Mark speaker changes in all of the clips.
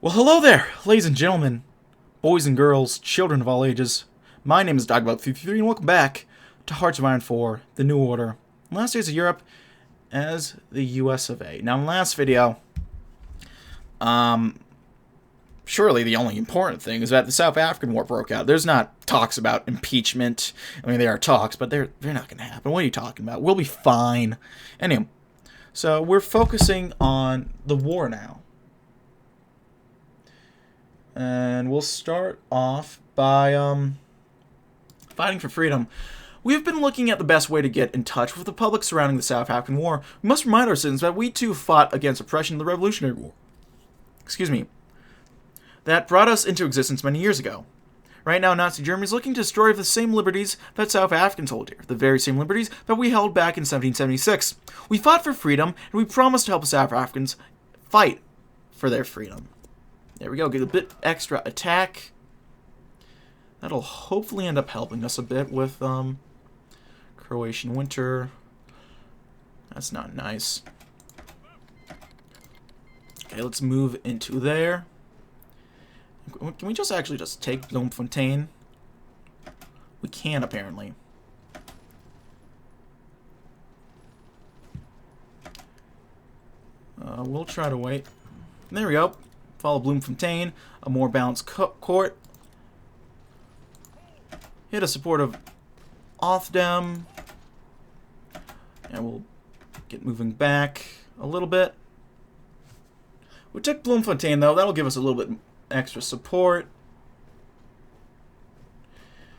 Speaker 1: Well, hello there, ladies and gentlemen, boys and girls, children of all ages. My name is DB333, and welcome back to Hearts of Iron 4, The New Order, Last Days of Europe as the US of A. Now, in the last video, surely the only important thing is that the South African War broke out. There's not talks about impeachment. I mean, there are talks, but they're not going to happen. What are you talking about? We'll be fine. Anyway, so we're focusing on the war now. And we'll start off by fighting for freedom. We have been looking at the best way to get in touch with the public surrounding the South African War. We must remind our citizens that we too fought against oppression in the Revolutionary War. That brought us into existence many years ago. Right now, Nazi Germany is looking to destroy the same liberties that South Africans hold dear, the very same liberties that we held back in 1776. We fought for freedom, and we promised to help the South Africans fight for their freedom. There we go, get a bit extra attack. That'll hopefully end up helping us a bit with Croatian winter. That's not nice. Okay, let's move into there. Can we just actually just take Bloemfontein? We can, apparently. We'll try to wait. There we go. Follow Bloemfontein, a more balanced court. Hit a supportive Othdam. And we'll get moving back a little bit. We took Bloemfontein, though. That'll give us a little bit extra support.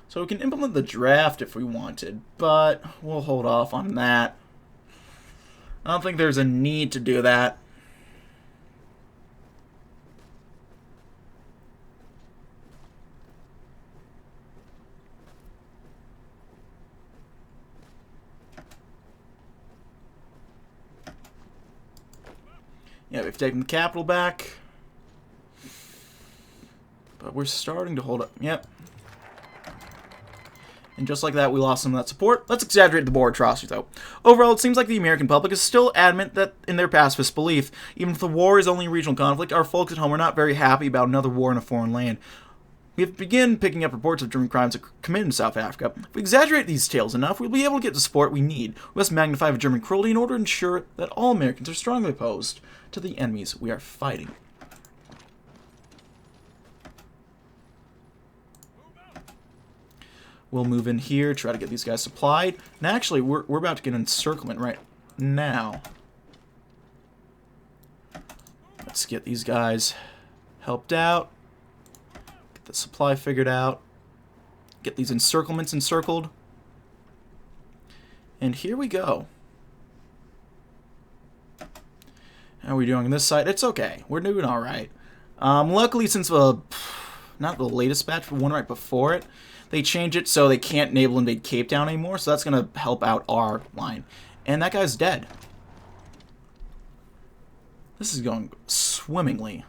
Speaker 1: So we can implement the draft if we wanted, but we'll hold off on that. I don't think there's a need to do that. Yeah, we've taken the capital back. But we're starting to hold up. Yep. And just like that, we lost some of that support. Let's exaggerate the war atrocities, though. Overall, it seems like the American public is still adamant that in their pacifist belief, even if the war is only a regional conflict, our folks at home are not very happy about another war in a foreign land. We have begun picking up reports of German crimes committed in South Africa. If we exaggerate these tales enough, we'll be able to get the support we need. We must magnify the German cruelty in order to ensure that all Americans are strongly opposed to the enemies we are fighting. We'll move in here, try to get these guys supplied. And actually, we're about to get encirclement right now. Let's get these guys helped out. Get the supply figured out. Get these encirclements encircled. And here we go. How are we doing on this side? It's okay. We're doing alright. Luckily, since not the latest batch, but one right before it, they changed it so they can't naval invade Cape Town anymore, so that's going to help out our line. And that guy's dead. This is going swimmingly.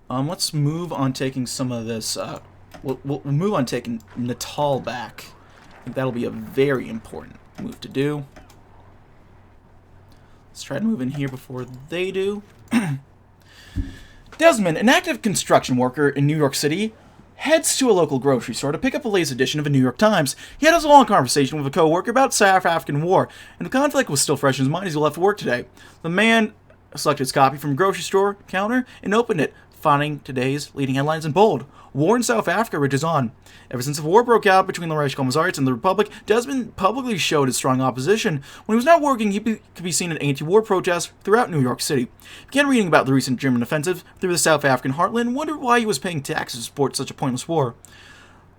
Speaker 1: Let's move on taking some of this, we'll move on taking Natal back. I think that'll be a very important move to do. Let's try to move in here before they do. Desmond, an active construction worker in New York City, heads to a local grocery store to pick up the latest edition of the New York Times. He had a long conversation with a co-worker about the South African War, and the conflict was still fresh in his mind as he left work today. The man selected his copy from a grocery store counter and opened it, finding today's leading headlines in bold. War in South Africa rages on. Ever since the war broke out between the Reich Commissariats and the Republic, Desmond publicly showed his strong opposition. When he was not working, he could be seen at anti-war protests throughout New York City. He began reading about the recent German offensive through the South African heartland and wondered why he was paying taxes to support such a pointless war.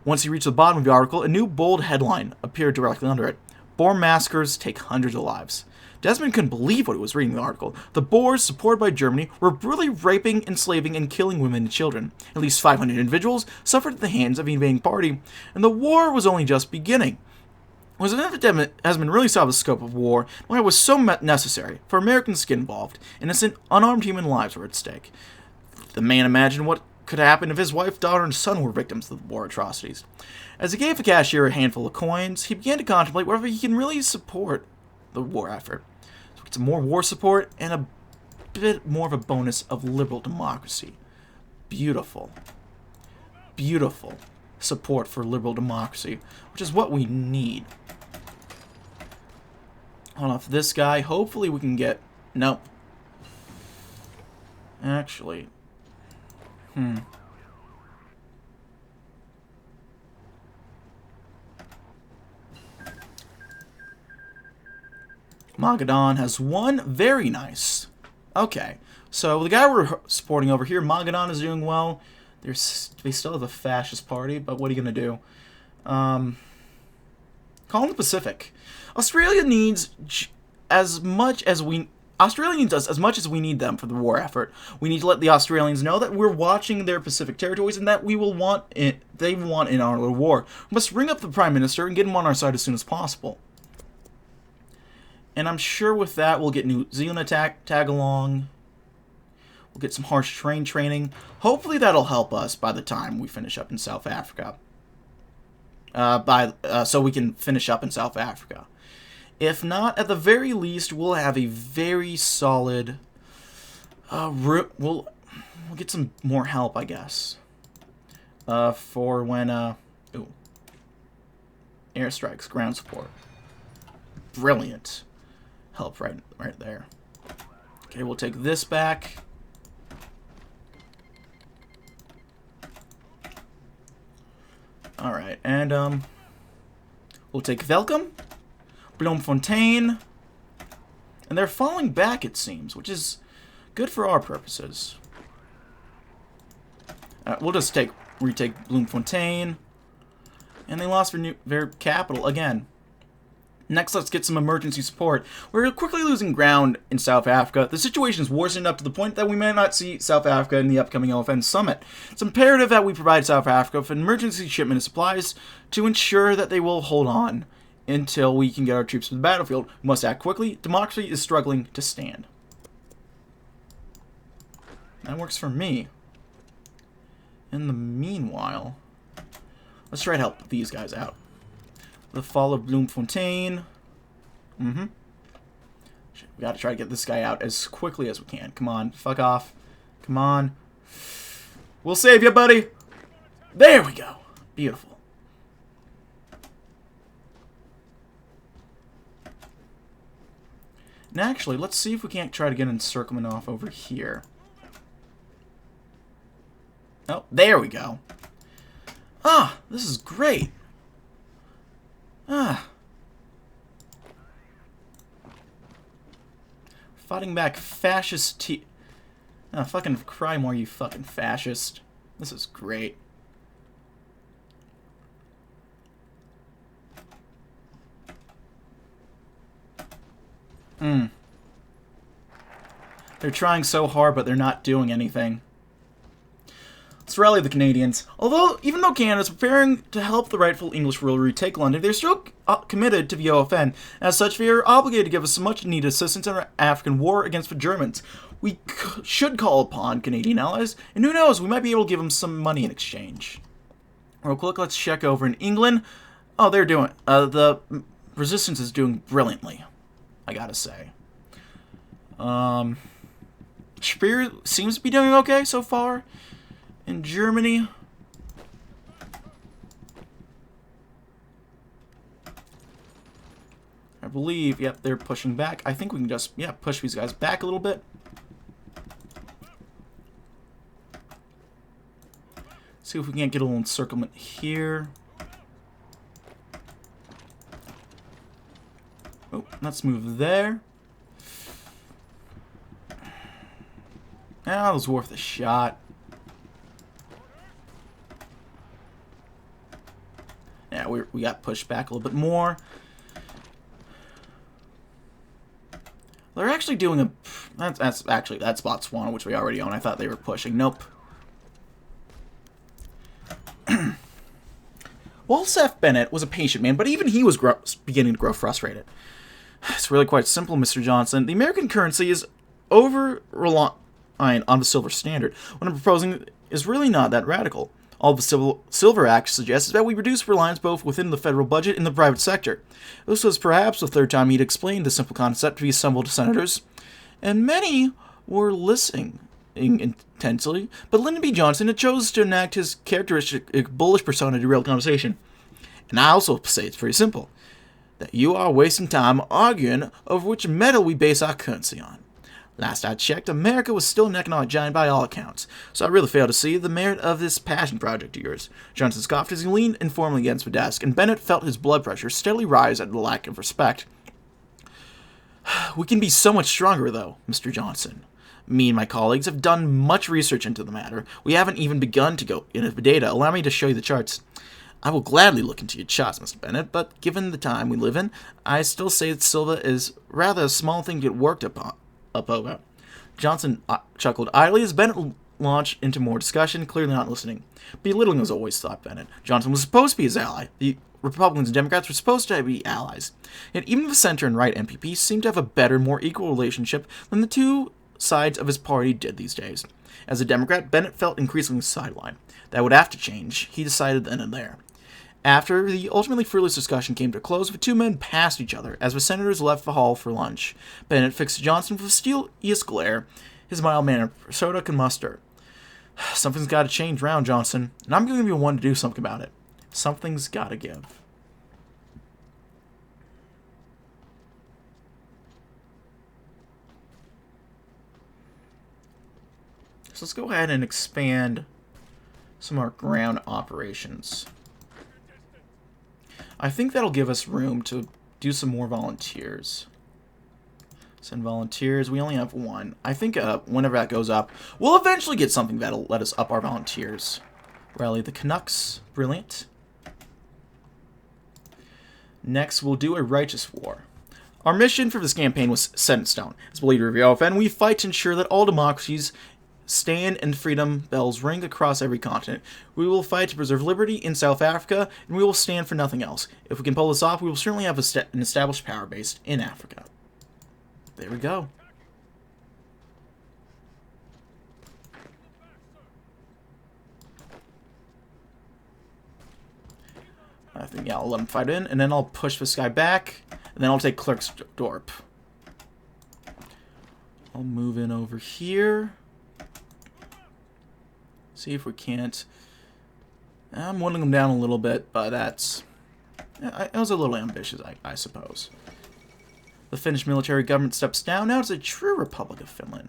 Speaker 1: Once he reached the bottom of the article, a new bold headline appeared directly under it. Boer massacres take hundreds of lives. Desmond couldn't believe what he was reading in the article. The Boers, supported by Germany, were brutally raping, enslaving, and killing women and children. At least 500 individuals suffered at the hands of the invading party, and the war was only just beginning. It was an event that Desmond really saw the scope of war, and why it was so necessary for Americans to get involved. Innocent, unarmed human lives were at stake. The man imagined what could happen if his wife, daughter, and son were victims of the war atrocities. As he gave the cashier a handful of coins, he began to contemplate whether he can really support the war effort. So we get some more war support and a bit more of a bonus of liberal democracy. Beautiful. Beautiful support for liberal democracy, which is what we need. Hold on, for this guy, hopefully we can get... Nope. Actually. Magadan has one. Very nice. Okay. So the guy we're supporting over here, Magadan, is doing well. They still have a fascist party, but what are you going to do? Call the Pacific. Australia needs as much as we... Australia needs us as much as we need them for the war effort. We need to let the Australians know that we're watching their Pacific territories and that we will want it. They want in our little war. We must ring up the Prime Minister and get him on our side as soon as possible. And I'm sure with that we'll get New Zealand tag along. We'll get some harsh terrain training. Hopefully that'll help us by the time we finish up in South Africa. So we can finish up in South Africa. If not, at the very least, we'll have a very solid... we'll get some more help, I guess. For when... Ooh. Airstrikes, ground support. Brilliant. Help right there. Okay, we'll take this back. Alright, and, we'll take Velcom. Bloemfontein, and they're falling back, it seems, which is good for our purposes. We'll just retake Bloemfontein, and they lost their capital again. Next, let's get some emergency support. We're quickly losing ground in South Africa. The situation is worsening up to the point that we may not see South Africa in the upcoming OFN summit. It's imperative that we provide South Africa with an emergency shipment of supplies to ensure that they will hold on until we can get our troops to the battlefield. We must act quickly. Democracy is struggling to stand. That works for me. In the meanwhile, let's try to help these guys out. The fall of Bloemfontein. We gotta try to get this guy out as quickly as we can. Come on, fuck off. Come on. We'll save you, buddy. There we go. Beautiful. And actually, let's see if we can't try to get encirclement off over here. Oh, there we go. Ah, this is great. Ah. Fighting back fascist fucking cry more, you fucking fascist. This is great. They're trying so hard, but they're not doing anything. Let's rally the Canadians. Even though Canada's preparing to help the rightful English ruler retake London, they're still committed to the OFN. As such, they are obligated to give us some much-needed assistance in our African war against the Germans. We should call upon Canadian allies, and who knows, we might be able to give them some money in exchange. Real quick, let's check over in England. Oh, they're doing... the resistance is doing brilliantly, I gotta say. Speer seems to be doing okay so far. In Germany, I believe, yep, they're pushing back. I think we can just, yeah, push these guys back a little bit. See if we can't get a little encirclement here. Oh, let's move there. That was worth a shot. Yeah, we got pushed back a little bit more. They're actually doing a... That's Botswana, which we already own. I thought they were pushing. Nope. Walsef Bennett was a patient man, but even he was beginning to grow frustrated. It's really quite simple, Mr. Johnson. The American currency is over-reliant on the silver standard. What I'm proposing is really not that radical. All the Silver Act suggests is that we reduce reliance both within the federal budget and the private sector. This was perhaps the third time he'd explained the simple concept to the assembled senators, and many were listening intensely, but Lyndon B. Johnson had chose to enact his characteristic bullish persona to derail the conversation. And I also say it's pretty simple, that you are wasting time arguing over which metal we base our currency on. Last I checked, America was still an economic giant by all accounts, so I really fail to see the merit of this passion project of yours. Johnson scoffed as he leaned informally against the desk, and Bennett felt his blood pressure steadily rise at the lack of respect. We can be so much stronger, though, Mr. Johnson. Me and my colleagues have done much research into the matter. We haven't even begun to go into the data. Allow me to show you the charts. I will gladly look into your charts, Mr. Bennett, but given the time we live in, I still say that silver is rather a small thing to get worked up over. Johnson chuckled idly as Bennett launched into more discussion, clearly not listening. Belittling was always thought Bennett. Johnson was supposed to be his ally. The Republicans and Democrats were supposed to be allies. Yet even the center and right MPPs seemed to have a better, more equal relationship than the two sides of his party did these days. As a Democrat, Bennett felt increasingly sidelined. That would have to change, he decided then and there. After the ultimately fruitless discussion came to a close, the two men passed each other as the senators left the hall for lunch. Bennett fixed Johnson with a steeliest glare, his mild manner soda can muster. Something's got to change round, Johnson, and I'm going to be the one to do something about it. Something's got to give. So let's go ahead and expand some of our ground operations. I think that'll give us room to do some more volunteers. Send volunteers. We only have one. I think whenever that goes up, we'll eventually get something that'll let us up our volunteers. Rally the Canucks. Brilliant. Next, we'll do a righteous war. Our mission for this campaign was set in stone. As the leader of the OFN, we fight to ensure that all democracies stand and freedom bells ring across every continent. We will fight to preserve liberty in South Africa, and we will stand for nothing else. If we can pull this off, we will certainly have an established power base in Africa. There we go. I think, yeah, I'll let him fight in, and then I'll push this guy back, and then I'll take Klerksdorp. I'll move in over here. See if we can't. I'm whittling them down a little bit, but that's... It was a little ambitious, I suppose. The Finnish military government steps down. Now it's a true Republic of Finland.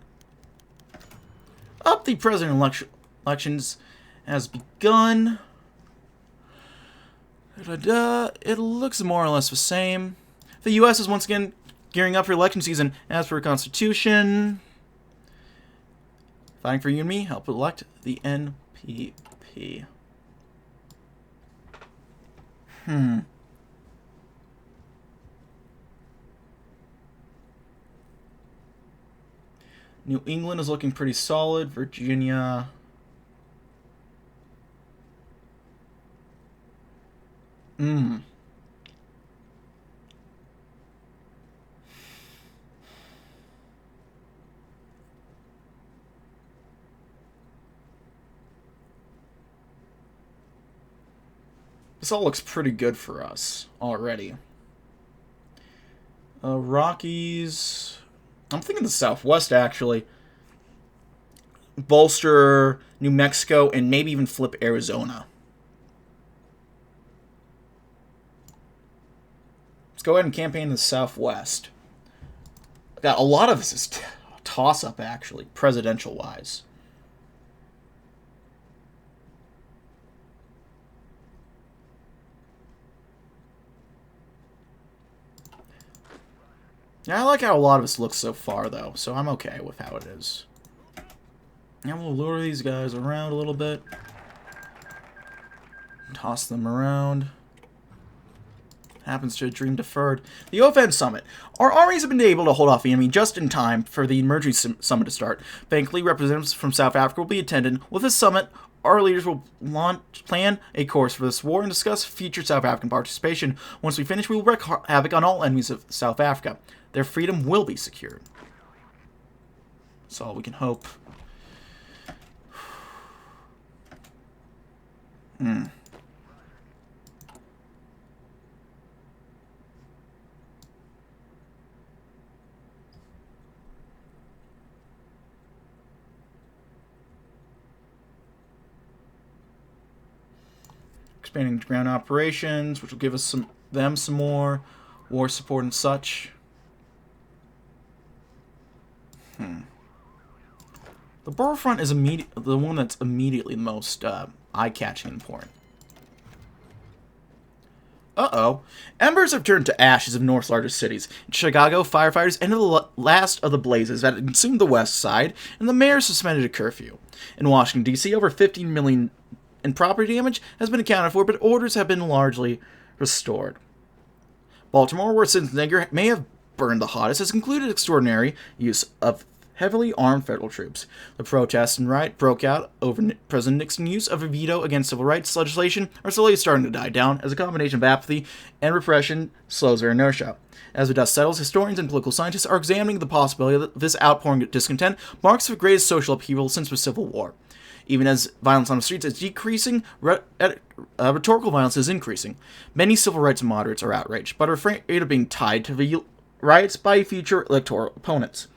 Speaker 1: Up the president elections has begun. It looks more or less the same. The U.S. is once again gearing up for election season. As for Constitution... Fighting for you and me, help elect the NPP. New England is looking pretty solid. Virginia. This all looks pretty good for us already. Rockies. I'm thinking the Southwest, actually. Bolster New Mexico and maybe even flip Arizona. Let's go ahead and campaign in the Southwest. Got a lot of this is toss-up, actually, presidential-wise. Yeah, I like how a lot of this looks so far, though, so I'm okay with how it is. And we'll lure these guys around a little bit. Toss them around. Happens to a dream deferred. The OFN Summit. Our armies have been able to hold off the enemy just in time for the emergency summit to start. Thankfully, representatives from South Africa will be attending. With this summit, our leaders will plan a course for this war and discuss future South African participation. Once we finish, we will wreak havoc on all enemies of South Africa. Their freedom will be secured. That's all we can hope. expanding ground operations, which will give us some more war support and such. The Borough Front is the one that's immediately the most eye-catching and important. Uh-oh. Embers have turned to ashes of North's largest cities. In Chicago, firefighters ended the last of the blazes that had consumed the west side, and the mayor suspended a curfew. In Washington, D.C., over $15 million in property damage has been accounted for, but orders have been largely restored. Baltimore, where Schwarzenegger may have burned the hottest, has concluded extraordinary use of heavily armed federal troops. The protests and riot broke out over President Nixon's use of a veto against civil rights legislation are slowly starting to die down as a combination of apathy and repression slows their inertia. As the dust settles, historians and political scientists are examining the possibility that this outpouring of discontent marks the greatest social upheaval since the Civil War. Even as violence on the streets is decreasing, rhetorical violence is increasing. Many civil rights moderates are outraged, but are afraid of being tied to the riots by future electoral opponents.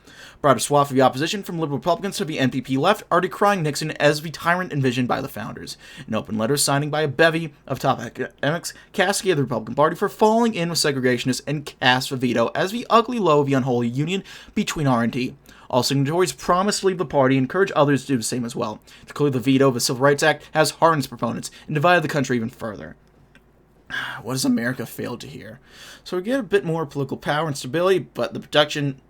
Speaker 1: Broader swath of the opposition, from liberal Republicans to the NPP left, are decrying Nixon as the tyrant envisioned by the founders. In open letters signing by a bevy of top academics, castigate the Republican Party for falling in with segregationists and cast the veto as the ugly low of the unholy union between R&D. All signatories promise to leave the party and encourage others to do the same as well. Clearly, the veto of the Civil Rights Act has hardened its proponents and divided the country even further. What has America failed to hear? So we get a bit more political power and stability, but the production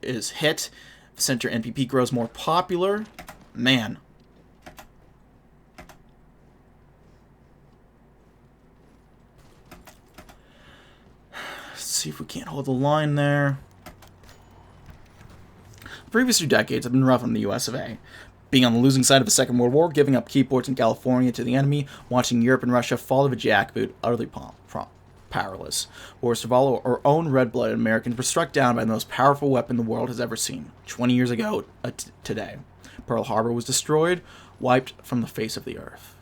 Speaker 1: is hit. The center NPP grows more popular. Man. Let's see if we can't hold the line there. The previous 2 decades have been rough on the US of A. Being on the losing side of the Second World War, giving up key ports in California to the enemy, watching Europe and Russia fall to the jackboot, utterly powerless. Worst of all, our own red-blooded Americans were struck down by the most powerful weapon the world has ever seen. 20 years ago today, Pearl Harbor was destroyed, wiped from the face of the earth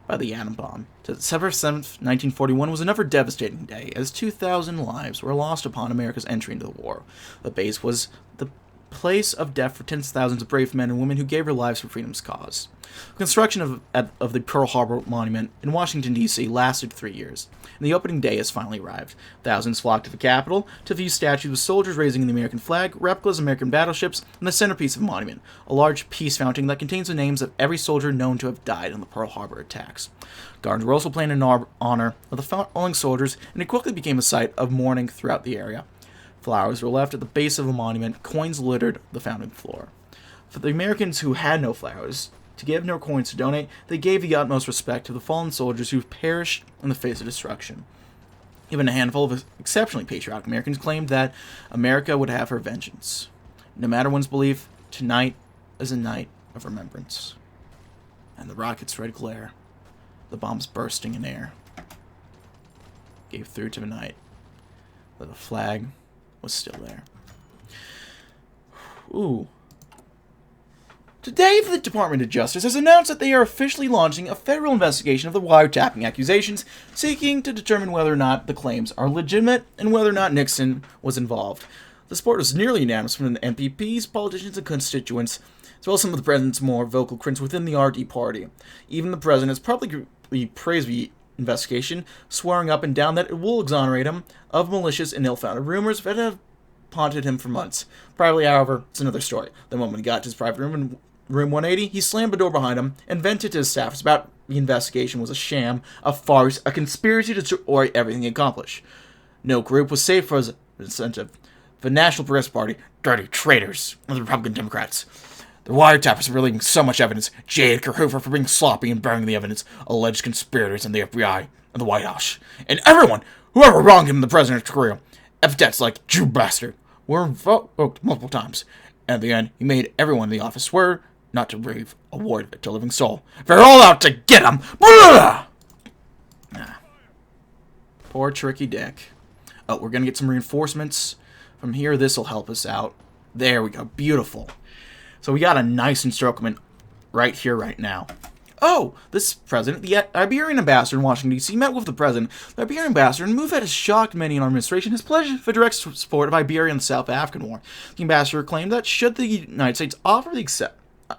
Speaker 1: by the atom bomb. December 7th, 1941 was another devastating day, as 2,000 lives were lost upon America's entry into the war. The base was the place of death for tens of thousands of brave men and women who gave their lives for freedom's cause. The construction of the Pearl Harbor Monument in Washington, D.C. lasted 3 years, and the opening day has finally arrived. Thousands flocked to the Capitol to view statues with soldiers raising the American flag, replicas of American battleships, and the centerpiece of the monument, a large peace fountain that contains the names of every soldier known to have died in the Pearl Harbor attacks. Gardens were also planned in honor of the fallen soldiers, and it quickly became a site of mourning throughout the area. Flowers were left at the base of the monument, coins littered the fountain floor. For the Americans who had no flowers to give, no coins to donate, they gave the utmost respect to the fallen soldiers who perished in the face of destruction. Even a handful of exceptionally patriotic Americans claimed that America would have her vengeance. No matter one's belief, tonight is a night of remembrance. And the rocket's red glare, the bombs bursting in air, gave through to the night, but the flag was still there. Ooh. Today, the Department of Justice has announced that they are officially launching a federal investigation of the wiretapping accusations, seeking to determine whether or not the claims are legitimate and whether or not Nixon was involved. The support was nearly unanimous from the MPPs, politicians, and constituents, as well as some of the president's more vocal critics within the RD party. Even the president has publicly praised the investigation, swearing up and down that it will exonerate him of malicious and ill-founded rumors that have haunted him for months. Privately, however, it's another story. The moment he got to his private room in room 180, he slammed the door behind him and vented to his staffers about the investigation was a sham, a farce, a conspiracy to destroy everything he accomplished. No group was safe for his incentive. The National Progressive Party, dirty traitors, and the Republican Democrats. The wiretappers are releasing so much evidence. J. Edgar Hoover for being sloppy and burying the evidence. Alleged conspirators in the FBI and the White House. And everyone who ever wronged him in the president's career. Epithets like Jew bastard were invoked multiple times. And at the end, he made everyone in the office swear not to breathe a word of it to a living soul. They're all out to get him! Poor Tricky Dick. Oh, we're gonna get some reinforcements from here. This'll help us out. There we go. Beautiful. So we got a nice encirclement right here, right now. Oh, this president, the Iberian ambassador in Washington, D.C., met with the president. The Iberian ambassador, in a move that has shocked many in our administration, has pledged for direct support of Iberia in the South African War. The ambassador claimed that should the United States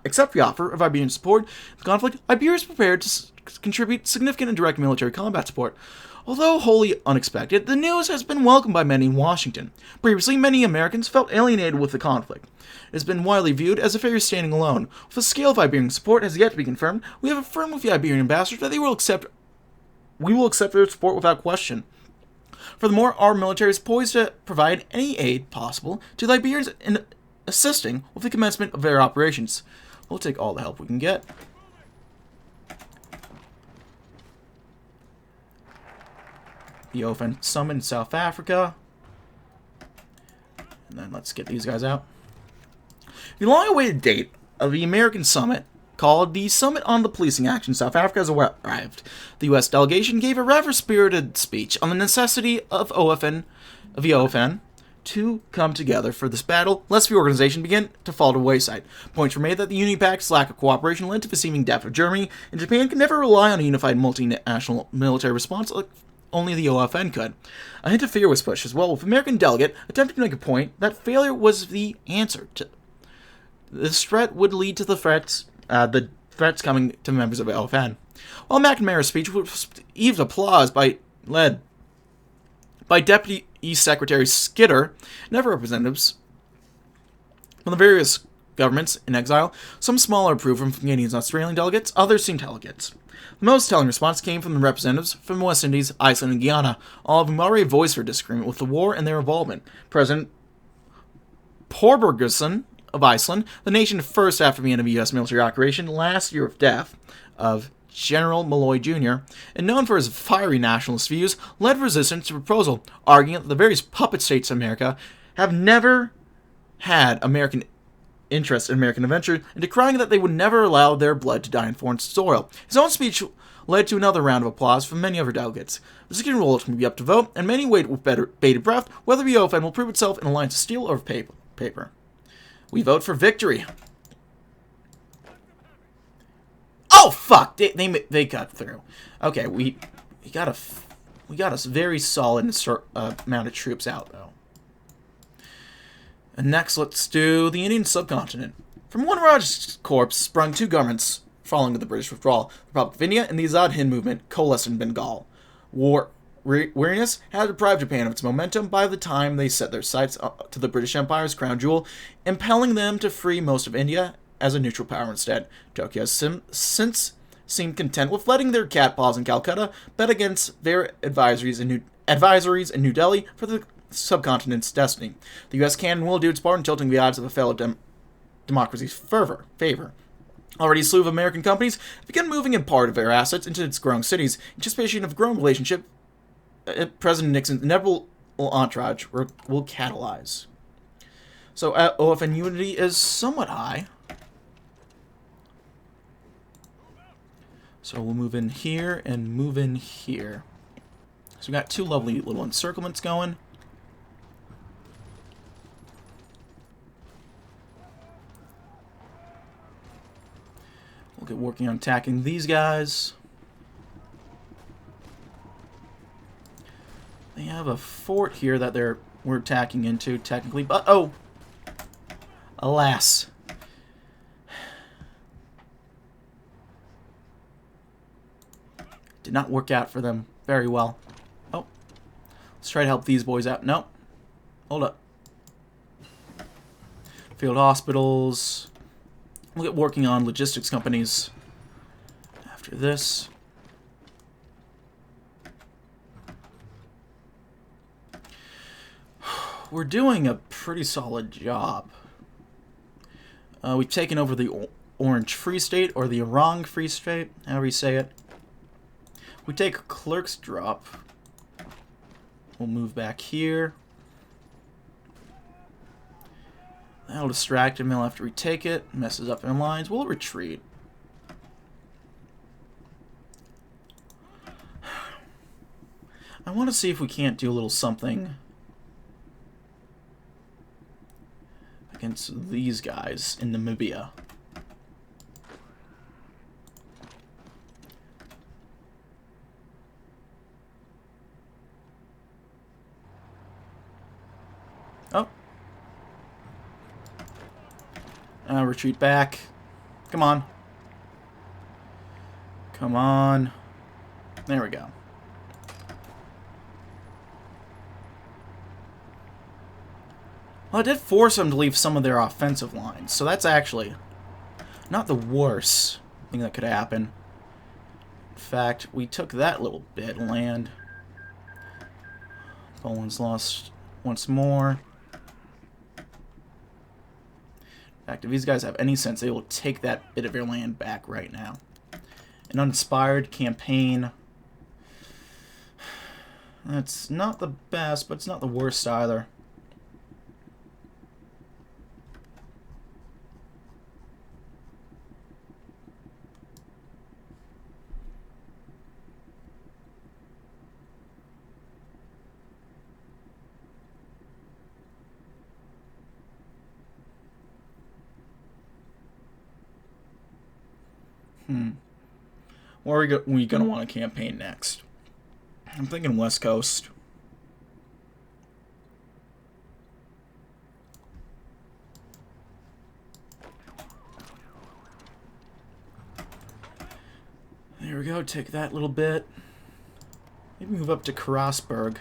Speaker 1: accept the offer of Iberian support, the conflict, Iberia is prepared to contribute significant and direct military combat support. Although wholly unexpected, the news has been welcomed by many in Washington. Previously, many Americans felt alienated with the conflict. It has been widely viewed as a failure standing alone. With the scale of Iberian support has yet to be confirmed, we have affirmed with the Iberian ambassadors that we will accept their support without question. Furthermore, our military is poised to provide any aid possible to the Iberians in assisting with the commencement of their operations. We'll take all the help we can get. The OFN Summit in South Africa. And then let's get these guys out. The long-awaited date of the American Summit, called the Summit on the Policing Action in South Africa, has arrived. The U.S. delegation gave a rather spirited speech on the necessity of the OFN to come together for this battle, lest the organization begin to fall to the wayside. Points were made that the Union Pact's lack of cooperation led to the seeming death of Germany, and Japan could never rely on a unified multinational military response like only the OFN could. A hint of fear was pushed as well, with American delegate attempting to make a point that failure was the answer to this threat would lead to the threats coming to members of the OFN. While McNamara's speech was received applause led by Deputy Secretary Skidder and other representatives from the various governments in exile, some smaller approved from Canadian and Australian delegates, others seemed delegates. The most telling response came from the representatives from the West Indies, Iceland, and Guyana, all of whom already voiced their disagreement with the war and their involvement. President Thorbergsson of Iceland, the nation first after the end of the U.S. military operation last year of death of General Malloy Jr., and known for his fiery nationalist views, led resistance to the proposal, arguing that the various puppet states of America have never had American interest in American adventure, and decrying that they would never allow their blood to die in foreign soil. His own speech led to another round of applause from many other delegates. The second roll is going to be up to vote, and many wait with bated breath whether the OFN will prove itself an alliance of steel or paper. We vote for victory. Oh fuck! They got through. Okay, we got a very solid amount of troops out though. And next, let's do the Indian subcontinent. From one Raj's corpse sprung two governments following the British withdrawal. The Republic of India and the Azad Hind movement coalesced in Bengal. Weariness had deprived Japan of its momentum by the time they set their sights to the British Empire's crown jewel, impelling them to free most of India as a neutral power instead. Tokyo has since seemed content with letting their cat paws in Calcutta bet against their advisories in New Delhi for the subcontinent's destiny. The U.S. can and will do its part in tilting the odds of a fellow democracy's favor. Already a slew of American companies have begun moving in part of their assets into its growing cities, in anticipation of a growing relationship President Nixon's inevitable entourage will catalyze. So OFN unity is somewhat high. So we'll move in here and move in here. So we got two lovely little encirclements going. We'll get working on attacking these guys. They have a fort here that we're attacking into, technically, but oh! Alas. Did not work out for them very well. Oh. Let's try to help these boys out. No. Hold up. Field hospitals. We'll get working on logistics companies after this. We're doing a pretty solid job. We've taken over the Orange Free State, or the Orang Free State, however you say it. We take a clerk's drop. We'll move back here. That'll distract him. He'll have to retake it. Messes up their lines. We'll retreat. I want to see if we can't do a little something against these guys in Namibia. Oh. Retreat back. Come on. Come on. There we go. Well, it did force them to leave some of their offensive lines, so that's actually not the worst thing that could happen. In fact, we took that little bit of land. Poland's lost once more. In fact, if these guys have any sense, they will take that bit of your land back right now. An uninspired campaign. That's not the best, but it's not the worst either. Where are we going to want to campaign next? I'm thinking West Coast. There we go, take that little bit. Maybe move up to Karasburg.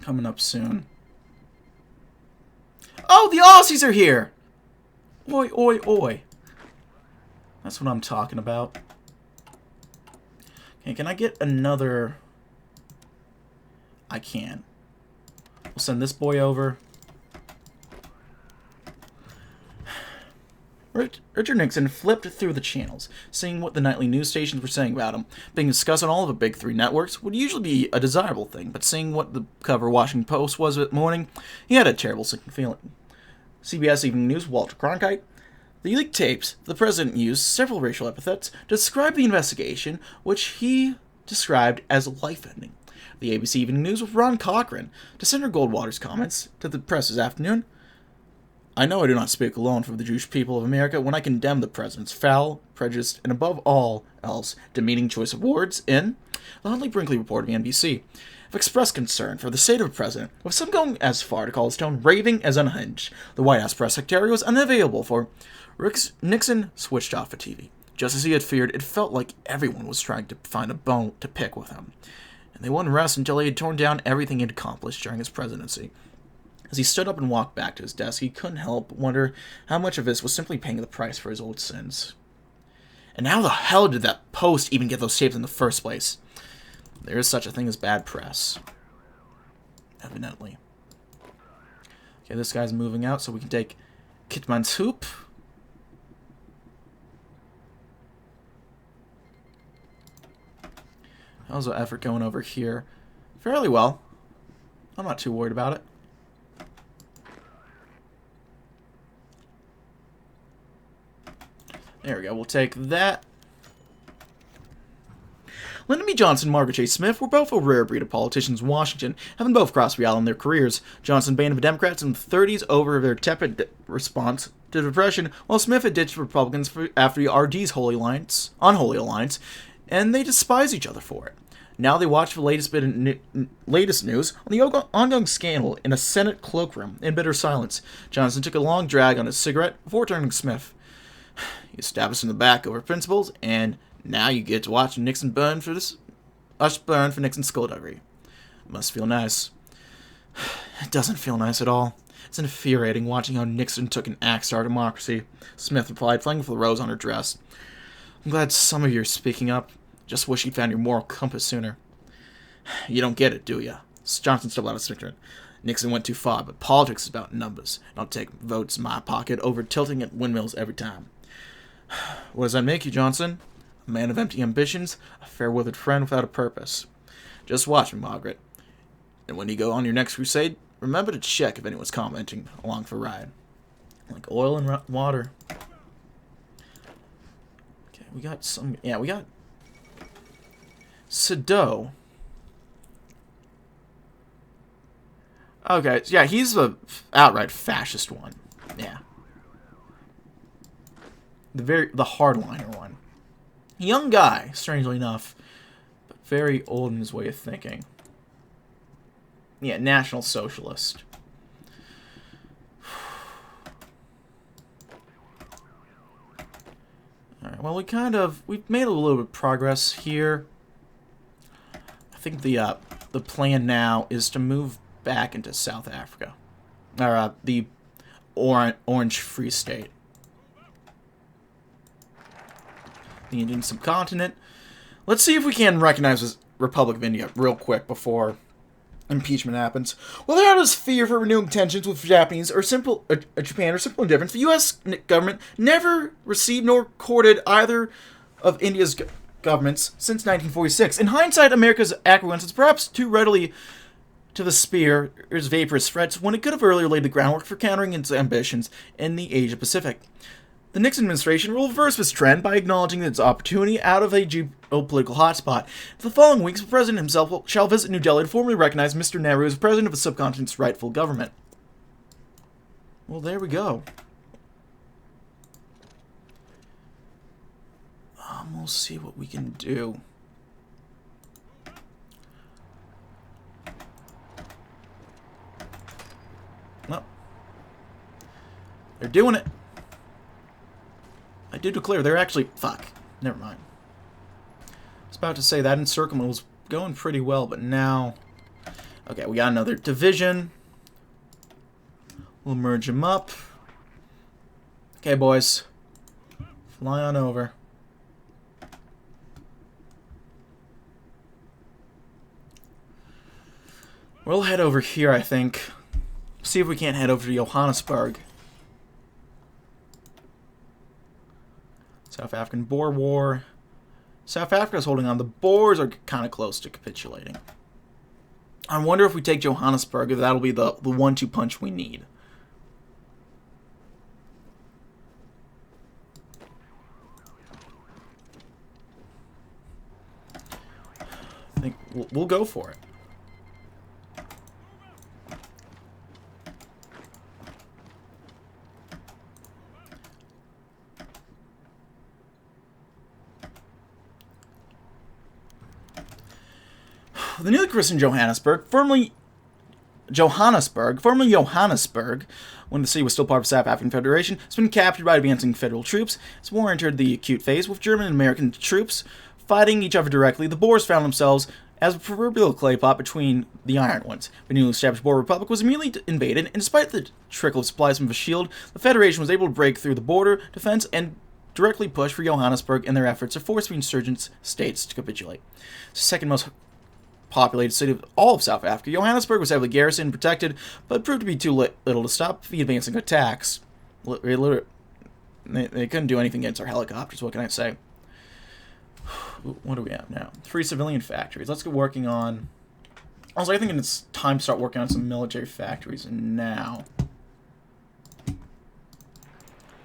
Speaker 1: Coming up soon. Oh, the Aussies are here! Oi, oi, oi. That's what I'm talking about. Okay, can I get another... I can. We'll send this boy over. Richard Nixon flipped through the channels, seeing what the nightly news stations were saying about him. Being discussed on all of the big three networks would usually be a desirable thing, but seeing what the cover of Washington Post was that morning, he had a terrible sinking feeling. CBS Evening News, Walter Cronkite. The leaked tapes, the president used several racial epithets to describe the investigation, which he described as life-ending. The ABC Evening News with Ron Cochran, to Senator Goldwater's comments to the press this afternoon. I know I do not speak alone for the Jewish people of America when I condemn the president's foul, prejudiced, and above all else, demeaning choice of words in the Huntley Brinkley report of the NBC. I've expressed concern for the state of the president, with some going as far to call his tone raving as unhinged. The White House press secretary was unavailable for Nixon switched off the TV. Just as he had feared, it felt like everyone was trying to find a bone to pick with him. And they wouldn't rest until he had torn down everything he had accomplished during his presidency. As he stood up and walked back to his desk, he couldn't help but wonder how much of this was simply paying the price for his old sins. And how the hell did that Post even get those tapes in the first place? There is such a thing as bad press. Evidently. Okay, this guy's moving out, so we can take Kitmanshoop. How's the effort going over here? Fairly well. I'm not too worried about it. There we go. We'll take that. Lyndon B. Johnson and Margaret Chase Smith were both a rare breed of politicians in Washington, having both crossed the aisle in their careers. Johnson banned the Democrats in the 30s over their tepid response to the Depression, while Smith had ditched Republicans after the RD's unholy alliance, and they despised each other for it. Now they watch the latest news on the ongoing scandal in a Senate cloakroom in bitter silence. Johnson took a long drag on his cigarette before turning to Smith. He stabbed us in the back over principles, and now you get to watch Nixon burn for Nixon's skullduggery. Must feel nice. It doesn't feel nice at all. It's infuriating watching how Nixon took an axe to our democracy. Smith replied, playing with the rose on her dress. I'm glad some of you are speaking up. Just wish you'd found your moral compass sooner. You don't get it, do ya? Johnson still out of spectrum. Nixon went too far, but politics is about numbers. I'll take votes in my pocket over tilting at windmills every time. What does that make you, Johnson? A man of empty ambitions, a fair-weathered friend without a purpose. Just watch me, Margaret. And when you go on your next crusade, remember to check if anyone's commenting along for a ride. Like oil and water. Okay, we got some... Yeah, we got... Sado. Okay, yeah, he's the outright fascist one. Yeah. The hardliner one. Young guy, strangely enough, but very old in his way of thinking. Yeah, National Socialist. Alright. Alright, well, we've made a little bit of progress here. I think the plan now is to move back into South Africa. Or, the Orange Free State. The Indian Subcontinent. Let's see if we can recognize the Republic of India real quick before impeachment happens. Whether out of fear for renewing tensions with Japan or simple indifference, the U.S. government never received nor courted either of India's governments since 1946. In hindsight, America's acquiescence is perhaps too readily to the spear's vaporous threats when it could have earlier laid the groundwork for countering its ambitions in the Asia-Pacific. The Nixon administration will reverse this trend by acknowledging its opportunity out of a geopolitical hotspot. The following weeks, the president himself shall visit New Delhi to formally recognize Mr. Nehru as president of the subcontinent's rightful government. Well, there we go. We'll see what we can do. Well, they're doing it. I do declare they're actually... Fuck. Never mind. I was about to say that encirclement was going pretty well, but now... Okay, we got another division. We'll merge them up. Okay, boys. Fly on over. We'll head over here, I think. See if we can't head over to Johannesburg. South African Boer War. South Africa's holding on. The Boers are kind of close to capitulating. I wonder if we take Johannesburg, if that'll be the 1-2 punch we need. I think we'll go for it. The newly christened Johannesburg, formerly Johannesburg, when the city was still part of the South African Federation, has been captured by advancing federal troops. As war entered the acute phase, with German and American troops fighting each other directly, the Boers found themselves as a proverbial clay pot between the iron ones. The newly established Boer Republic was immediately invaded, and despite the trickle of supplies from the shield, the Federation was able to break through the border defense and directly push for Johannesburg in their efforts to force the insurgent states to capitulate. It's the second most populated city of all of South Africa, Johannesburg was heavily garrisoned and protected, but proved to be too little to stop the advancing attacks. They couldn't do anything against our helicopters, what can I say? What do we have now? 3 civilian factories. Let's get working on... Also, I think it's time to start working on some military factories now.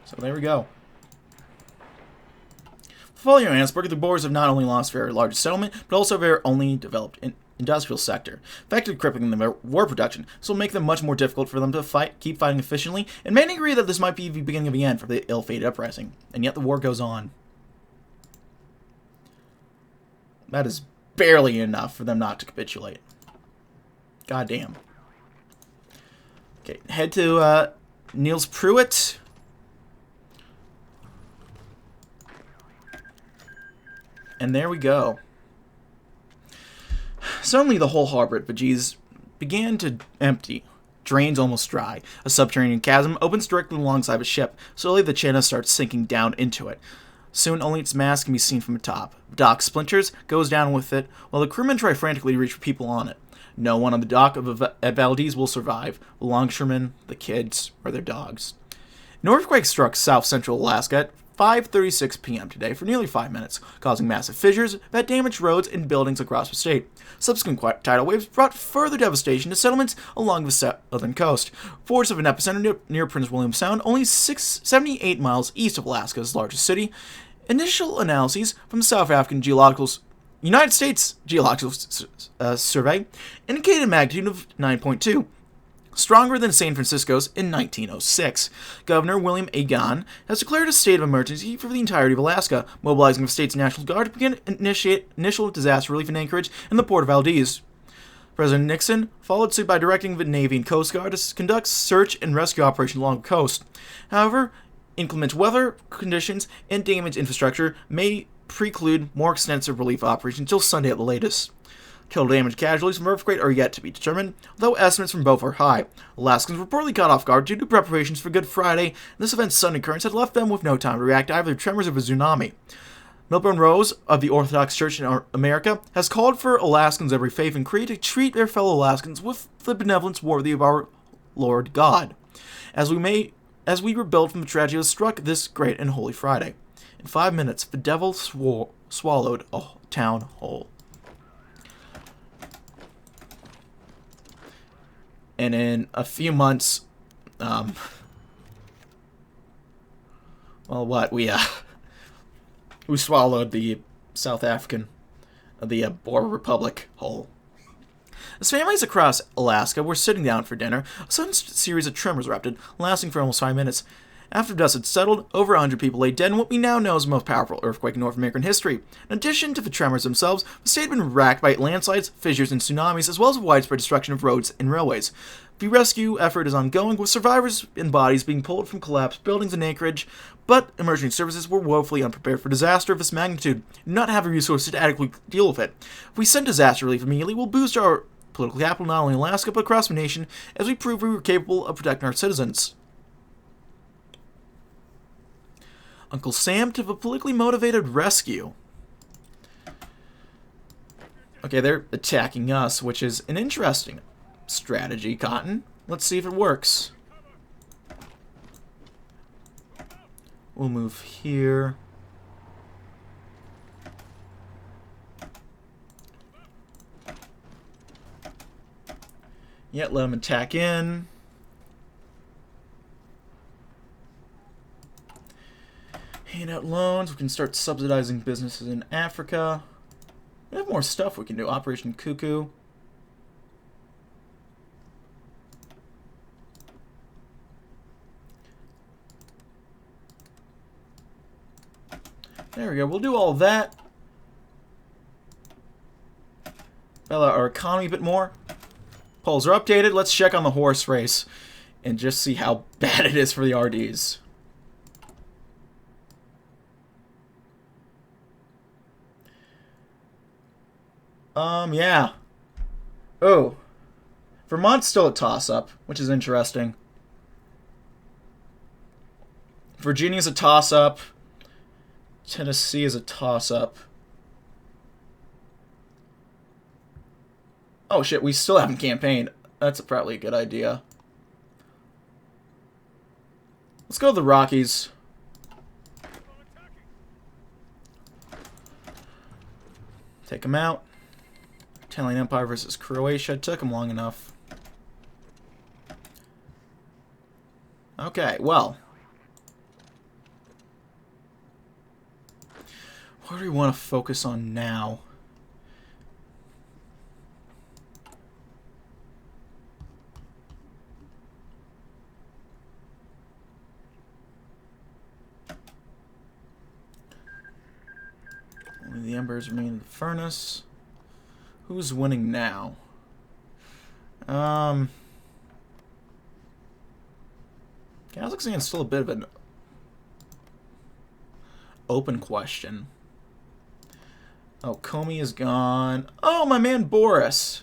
Speaker 1: So there we go. Following Johannesburg, the Boers have not only lost their largest settlement, but also their only developed industrial sector, effectively crippling their war production. This will make them much more difficult for them to keep fighting efficiently, and many agree that this might be the beginning of the end for the ill-fated uprising. And yet the war goes on. That is barely enough for them not to capitulate. Goddamn. Okay, head to Niels Pruitt. And there we go. Suddenly the whole harbor at Vajez began to empty. Drains almost dry. A subterranean chasm opens directly alongside the ship. Slowly the channel starts sinking down into it. Soon only its mast can be seen from the top. The dock splinters, goes down with it, while the crewmen try frantically to reach people on it. No one on the dock at Valdez will survive. The longshoremen, the kids, or their dogs. An earthquake struck south-central Alaska at 5:36 p.m. today for nearly 5 minutes, causing massive fissures that damaged roads and buildings across the state. Subsequent tidal waves brought further devastation to settlements along the southern coast. Force of an epicenter near Prince William Sound, only 78 miles east of Alaska's largest city. Initial analyses from the South African United States Geological Survey indicated a magnitude of 9.2. Stronger than San Francisco's in 1906. Governor William A. Gahn has declared a state of emergency for the entirety of Alaska, mobilizing the state's National Guard to begin initiate initial disaster relief in Anchorage and the port of Valdez. President Nixon followed suit by directing the Navy and Coast Guard to conduct search and rescue operations along the coast. However, Inclement weather conditions and damaged infrastructure may preclude more extensive relief operations until Sunday at the latest. Total damage casualties from earthquake are yet to be determined, though estimates from both are high. Alaskans were reportedly caught off guard due to preparations for Good Friday, and this event's sudden occurrence had left them with no time to react to either tremors or a tsunami. Milburn Rose of the Orthodox Church in America has called for Alaskans of every faith and creed to treat their fellow Alaskans with the benevolence worthy of our Lord God, as we rebuild from the tragedy that struck this great and holy Friday. In 5 minutes, the devil swallowed a town whole. And in a few months, we swallowed the South African, the Boer Republic whole. As families across Alaska were sitting down for dinner, a sudden series of tremors erupted, lasting for almost 5 minutes. After dust had settled, over 100 people lay dead in what we now know as the most powerful earthquake in North American history. In addition to the tremors themselves, the state had been racked by landslides, fissures, and tsunamis, as well as widespread destruction of roads and railways. The rescue effort is ongoing, with survivors and bodies being pulled from collapsed buildings in Anchorage, but emergency services were woefully unprepared for disaster of this magnitude, and not have the resources to adequately deal with it. If we send disaster relief immediately, we'll boost our political capital not only in Alaska, but across the nation, as we prove we were capable of protecting our citizens. Uncle Sam to the politically motivated rescue. Okay, they're attacking us, which is an interesting strategy, Cotton. Let's see if it works. We'll move here. Yeah, let them attack in. Hand out loans. We can start subsidizing businesses in Africa. We have more stuff we can do. Operation Cuckoo. There we go. We'll do all that. Bella, our economy a bit more. Polls are updated. Let's check on the horse race and just see how bad it is for the RDs. Yeah. Oh. Vermont's still a toss-up, which is interesting. Virginia's a toss-up. Tennessee is a toss-up. Oh shit, we still haven't campaigned. That's probably a good idea. Let's go to the Rockies. Take them out. Italian Empire versus Croatia. Took them long enough. Okay, well. What do we want to focus on now? Only the embers remain in the furnace. Who's winning now? Kazakhstan's still a bit of an open question. Oh, Comey is gone. Oh, my man Boris.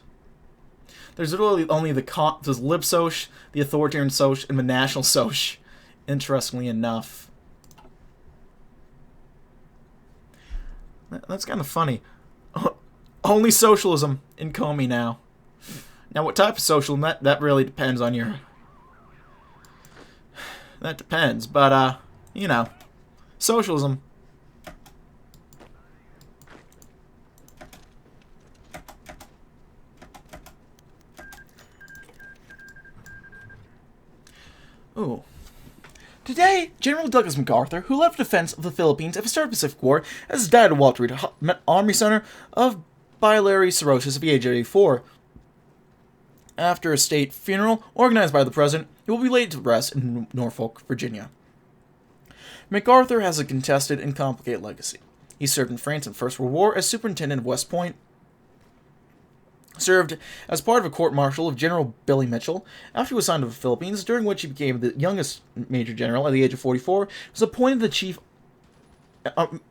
Speaker 1: There's literally only there's Lipsoch, the authoritarian Soch, and the national Soch. Interestingly enough. That's kind of funny. Only socialism in Comey now. Now, what type of socialism? That really depends on your... That depends, but, you know. Socialism. Ooh. Today, General Douglas MacArthur, who left the defense of the Philippines at the start of the Pacific War, has died at Walter Reed Army Center of biliary cirrhosis at the age of 84. After a state funeral organized by the president, he will be laid to rest in Norfolk, Virginia. MacArthur has a contested and complicated legacy. He served in France in the First World War as superintendent of West Point, served as part of a court-martial of General Billy Mitchell after he was assigned to the Philippines, during which he became the youngest Major General at the age of 44, was appointed the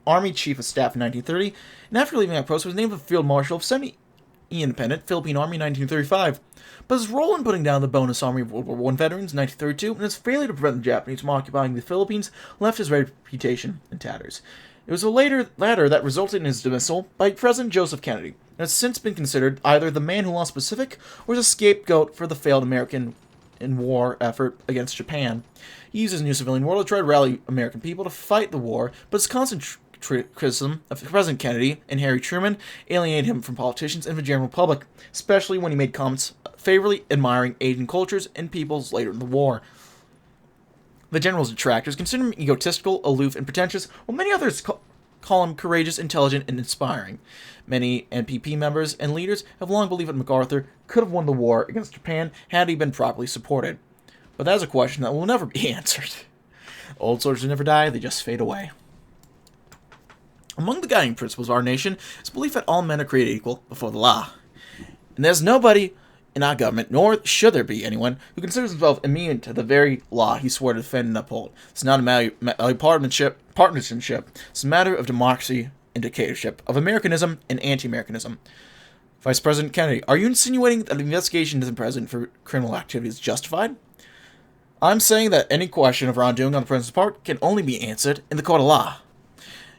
Speaker 1: Army Chief of Staff in 1930, and after leaving that post was named the Field Marshal of semi-independent Philippine Army in 1935. But his role in putting down the bonus army of World War I veterans in 1932 and his failure to prevent the Japanese from occupying the Philippines left his reputation in tatters. It was the latter that resulted in his dismissal by President Joseph Kennedy, and has since been considered either the man who lost the Pacific or as a scapegoat for the failed American war effort against Japan. He used his new civilian world to try to rally American people to fight the war, but his constant criticism of President Kennedy and Harry Truman alienated him from politicians and the general public, especially when he made comments favorably admiring Asian cultures and peoples later in the war. The general's detractors consider him egotistical, aloof, and pretentious, while many others call him courageous, intelligent, and inspiring. Many NPP members and leaders have long believed that Macarthur could have won the war against Japan had he been properly supported. But that is a question that will never be answered. Old soldiers never die, they just fade away. Among the guiding principles of our nation is the belief that all men are created equal before the law. And there's nobody in our government, nor should there be anyone, who considers himself immune to the very law he swore to defend and uphold. It's not a matter of partisanship. It's a matter of democracy and dictatorship, of Americanism and anti-Americanism. Vice President Kennedy, are you insinuating that the investigation into the president for criminal activity is justified? I'm saying that any question of wrongdoing on the president's part can only be answered in the court of law.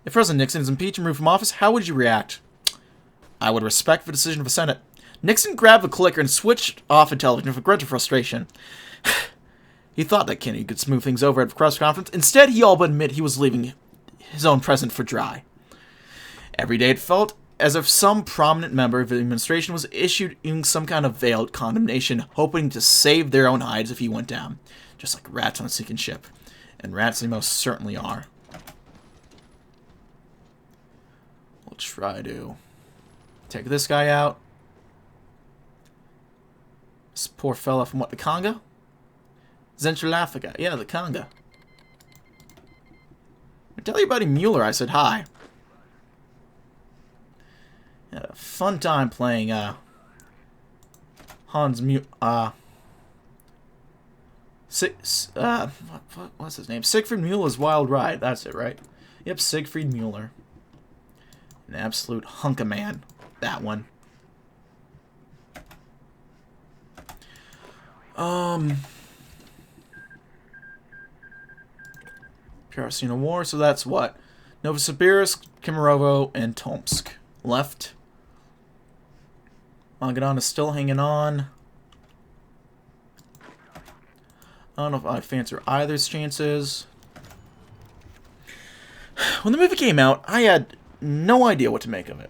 Speaker 1: If President Nixon is impeached and removed from office, how would you react? I would respect the decision of the Senate. Nixon grabbed the clicker and switched off the television with great frustration. He thought that Kennedy could smooth things over at the press conference. Instead, he all but admitted he was leaving his own president for dry. Every day it felt as if some prominent member of the administration was issuing some kind of veiled condemnation, hoping to save their own hides if he went down. Just like rats on a sinking ship. And rats they most certainly are. We'll try to take this guy out. This poor fella from what, the Congo? Central Africa. Yeah, the Congo. Tell your buddy Mueller I said hi. Had a fun time playing what's his name? Siegfried Mueller's Wild Ride. That's it, right? Yep, Siegfried Mueller. An absolute hunk of man. That one. Pyroxena War, so that's what? Novosibirsk, Kemerovo, and Tomsk. Left. Magadan is still hanging on. I don't know if I fancy either's chances. When the movie came out, I had no idea what to make of it.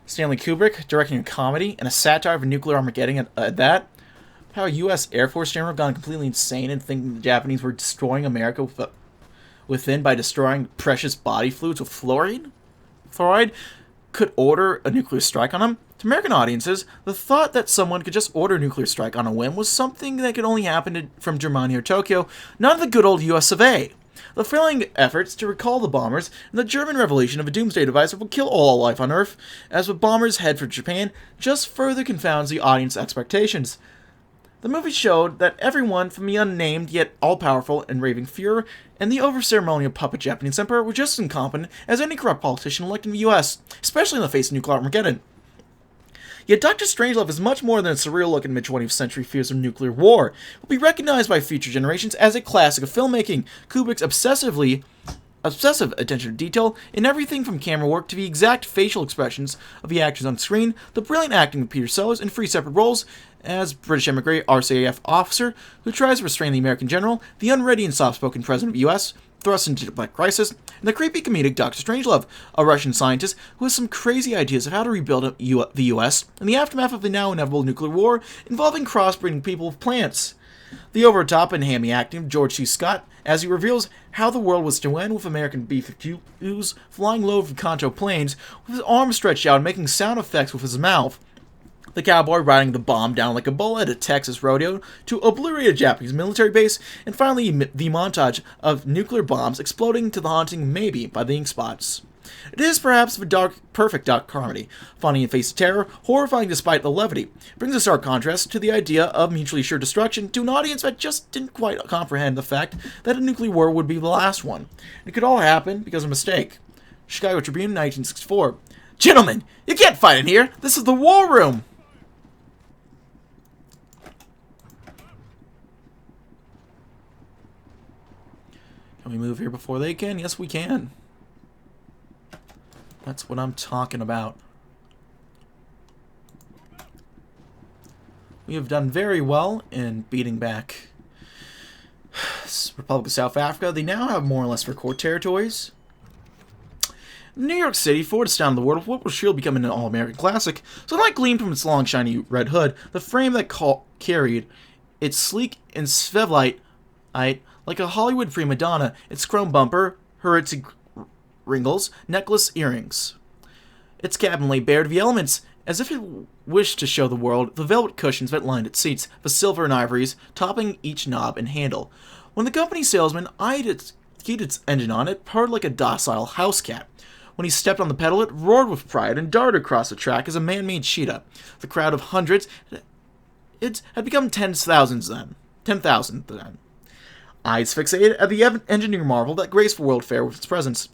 Speaker 1: Stanley Kubrick directing a comedy and a satire of nuclear Armageddon at that. How a U.S. Air Force general gone completely insane and thinking the Japanese were destroying America within by destroying precious body fluids with fluoride could order a nuclear strike on them. To American audiences, the thought that someone could just order a nuclear strike on a whim was something that could only happen from Germany or Tokyo, not the good old US of A. The failing efforts to recall the bombers and the German revelation of a doomsday device that will kill all life on Earth, as the bombers head for Japan, just further confounds the audience expectations. The movie showed that everyone, from the unnamed yet all-powerful and raving Fuhrer and the over-ceremonial puppet Japanese emperor, were just as incompetent as any corrupt politician elected in the U.S., especially in the face of nuclear Armageddon. Yet Dr. Strangelove is much more than a surreal look at mid-20th century fears of nuclear war. It will be recognized by future generations as a classic of filmmaking. Kubrick's obsessive attention to detail in everything from camera work to the exact facial expressions of the actors on screen, the brilliant acting of Peter Sellers in 3 separate roles as British emigre RCAF officer who tries to restrain the American general, the unready and soft-spoken president of the U.S., thrust into the Black Crisis, and the creepy comedic Dr. Strangelove, a Russian scientist who has some crazy ideas of how to rebuild the U.S. in the aftermath of the now inevitable nuclear war involving crossbreeding people with plants. The over-the-top and hammy acting of George C. Scott as he reveals how the world was to end with American B-52s flying low over Kanto plains with his arms stretched out and making sound effects with his mouth. The cowboy riding the bomb down like a bull at a Texas rodeo to obliterate a Japanese military base, and finally the montage of nuclear bombs exploding to the haunting maybe by the ink spots. It is perhaps the perfect dark comedy, funny in face of terror, horrifying despite the levity. It brings a stark contrast to the idea of mutually assured destruction to an audience that just didn't quite comprehend the fact that a nuclear war would be the last one. It could all happen because of a mistake. Chicago Tribune, 1964. Gentlemen, you can't fight in here! This is the war room! Can we move here before they can? Yes, we can. That's what I'm talking about. We have done very well in beating back Republic of South Africa. They now have more or less their core territories. New York City, furthest down in the world, what will surely become an all-American classic, so light gleamed from its long, shiny red hood, the frame that carried its sleek and svevelite, like a Hollywood prima donna, its chrome bumper, her its ringles, necklace, earrings. Its cabin lay bare to the elements, as if it wished to show the world the velvet cushions that lined its seats, the silver and ivories topping each knob and handle. When the company salesman keyed its engine on, it purred like a docile house cat. When he stepped on the pedal, it roared with pride and darted across the track as a man-made cheetah. The crowd of hundreds, it had become 10,000 then. Eyes fixated at the engineer marvel that graced the World Fair with its presence.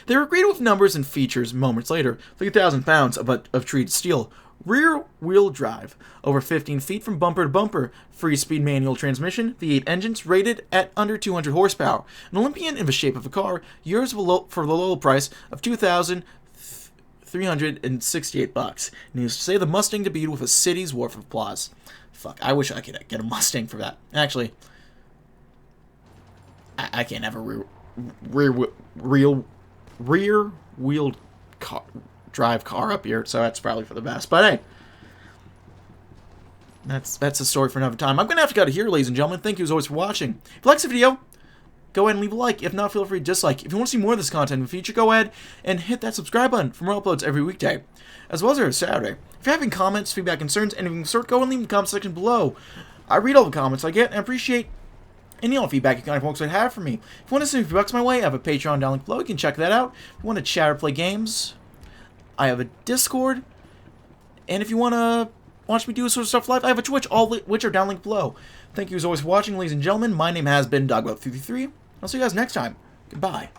Speaker 1: They were greeted with numbers and features moments later. 3,000 pounds of treated steel, rear-wheel drive, over 15 feet from bumper to bumper, free-speed manual transmission, V8 engines rated at under 200 horsepower, an Olympian in the shape of a car, yours for the low price of $2,368. Needless to say, the Mustang to beat with a city's worth of applause. Fuck, I wish I could get a Mustang for that. Actually, I can't have a rear-wheel drive car up here, so that's probably for the best. But hey, that's a story for another time. I'm gonna have to cut it here, ladies and gentlemen. Thank you as always for watching. If you like this video, go ahead and leave a like. If not, feel free to dislike. If you want to see more of this content in the future, go ahead and hit that subscribe button for more uploads every weekday, as well as every Saturday. If you have any comments, feedback, concerns, anything of the sort, go and leave in the comment section below. I read all the comments I get and appreciate any all feedback you kind of folks would have for me. If you want to send a few bucks my way, I have a Patreon down below. You can check that out. If you want to chat or play games, I have a Discord. And if you want to watch me do this sort of stuff live, I have a Twitch, all which are down linked below. Thank you as always for watching, ladies and gentlemen. My name has been Dogboat333. I'll see you guys next time. Goodbye.